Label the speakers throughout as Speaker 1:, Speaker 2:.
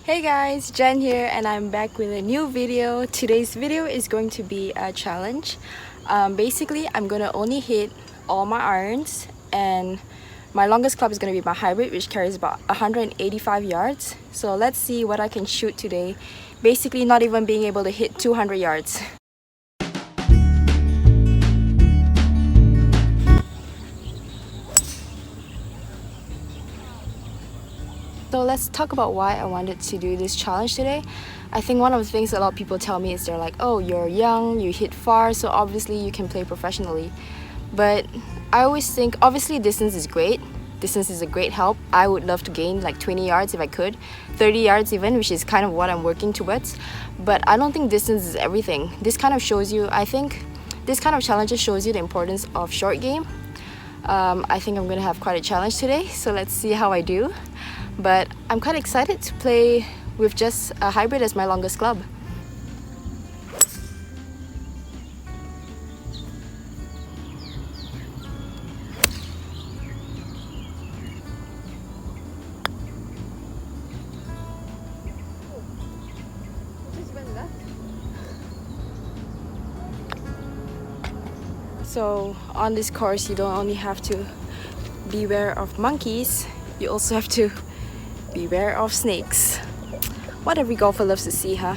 Speaker 1: Hey guys, Jen here and I'm back with a new video. Today's video is going to be a challenge. Basically, I'm gonna only hit all my irons and my longest club is gonna be my hybrid, which carries about 185 yards. So let's see what I can shoot today. Basically, not even being able to hit 200 yards. So let's talk about why I wanted to do this challenge today. I think one of the things a lot of people tell me is they're like, oh, you're young, you hit far, so obviously you can play professionally. But I always think, obviously distance is great. Distance is a great help. I would love to gain like 20 yards if I could, 30 yards even, which is kind of what I'm working towards. But I don't think distance is everything. This kind of shows you, I think, this kind of challenges shows you the importance of short game. I think I'm gonna have quite a challenge today, so let's see how I do. But I'm quite excited to play with just a hybrid as my longest club. So on this course, you don't only have to beware of monkeys, you also have to beware of snakes. What every golfer loves to see, huh?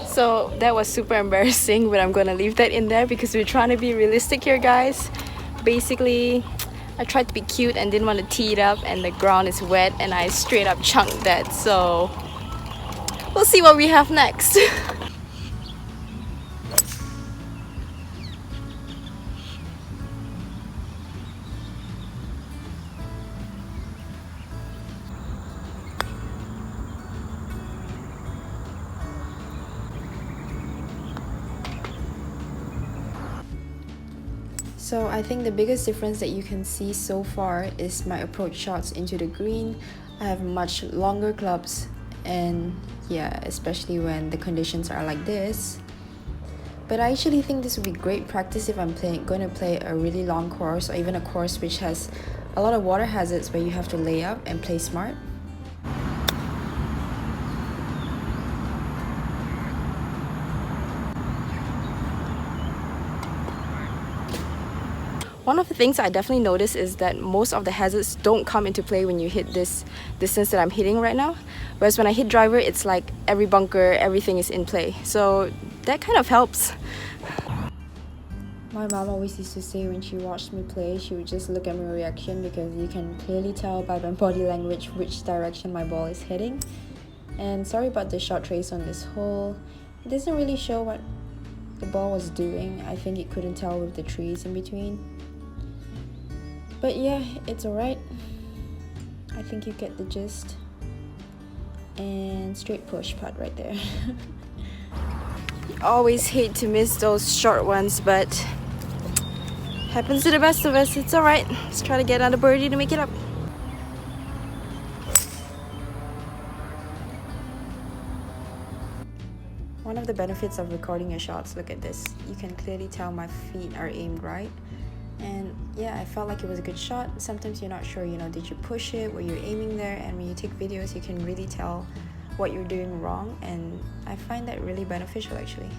Speaker 1: So that was super embarrassing, but I'm gonna leave that in there because we're trying to be realistic here, guys. Basically, I tried to be cute and didn't want to tee it up, and the ground is wet and I straight up chunked that. So we'll see what we have next. So I think the biggest difference that you can see so far is my approach shots into the green. I have much longer clubs, and yeah, especially when the conditions are like this. But I actually think this would be great practice if I'm going to play a really long course, or even a course which has a lot of water hazards where you have to lay up and play smart. One of the things I definitely noticed is that most of the hazards don't come into play when you hit this distance that I'm hitting right now. Whereas when I hit driver, it's like every bunker, everything is in play. So that kind of helps. My mom always used to say when she watched me play, she would just look at my reaction because you can clearly tell by my body language which direction my ball is heading. And sorry about the short trace on this hole. It doesn't really show what the ball was doing. I think it couldn't tell with the trees in between. But yeah, it's alright. I think you get the gist. And straight push putt right there. Always hate to miss those short ones, but happens to the best of us. It's alright. Let's try to get on a birdie to make it up. One of the benefits of recording your shots, look at this. You can clearly tell my feet are aimed right. And yeah, I felt like it was a good shot. Sometimes you're not sure, did you push it? Were you aiming there? And when you take videos, you can really tell what you're doing wrong. And I find that really beneficial, actually.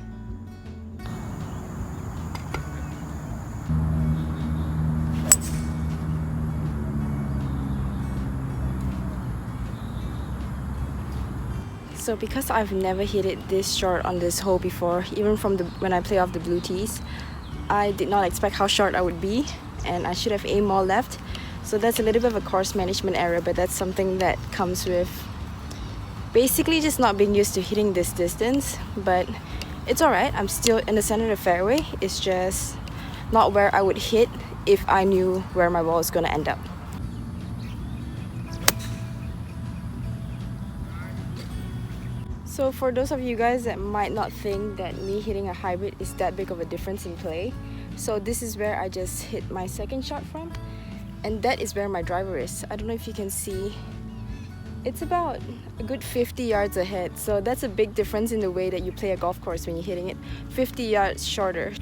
Speaker 1: So because I've never hit it this short on this hole before, even from when I play off the blue tees, I did not expect how short I would be, and I should have aimed more left. So that's a little bit of a course management error, but that's something that comes with basically just not being used to hitting this distance. But it's alright, I'm still in the center of the fairway. It's just not where I would hit if I knew where my ball is going to end up. So for those of you guys that might not think that me hitting a hybrid is that big of a difference in play, so this is where I just hit my second shot from, and that is where my driver is. I don't know if you can see, it's about a good 50 yards ahead, so that's a big difference in the way that you play a golf course when you're hitting it 50 yards shorter.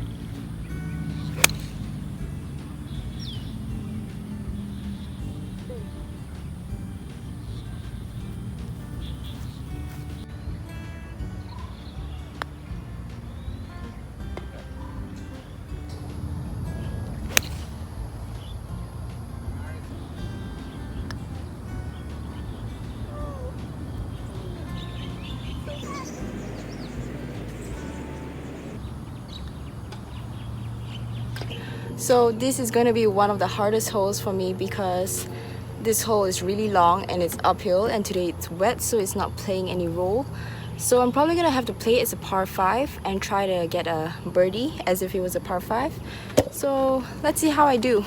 Speaker 1: So this is going to be one of the hardest holes for me because this hole is really long and it's uphill, and today it's wet, so it's not playing any role. So I'm probably going to have to play it as a par 5 and try to get a birdie as if it was a par 5. So let's see how I do.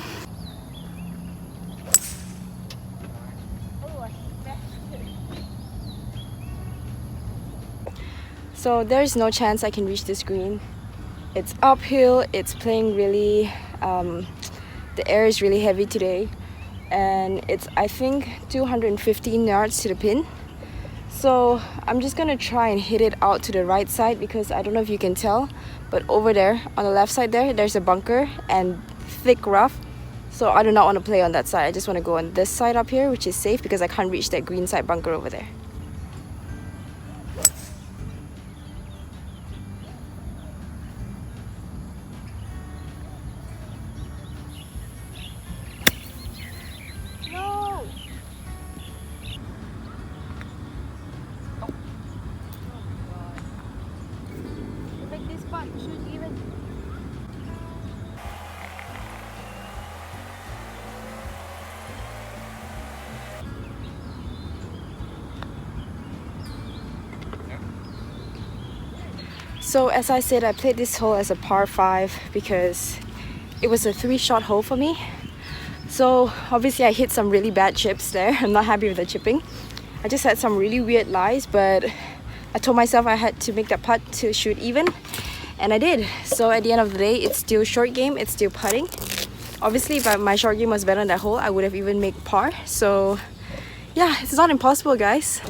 Speaker 1: So there's no chance I can reach this green. It's uphill, it's playing really, the air is really heavy today, and it's I think 215 yards to the pin. So I'm just gonna try and hit it out to the right side, because I don't know if you can tell, but over there on the left side there's a bunker and thick rough. So I do not want to play on that side. I just want to go on this side up here, which is safe because I can't reach that green side bunker over there. So as I said, I played this hole as a par 5 because it was a 3-shot hole for me. So obviously I hit some really bad chips there. I'm not happy with the chipping. I just had some really weird lies, but I told myself I had to make that putt to shoot even, and I did. So at the end of the day, it's still short game, it's still putting. Obviously if my short game was better on that hole, I would have even made par. So yeah, it's not impossible, guys.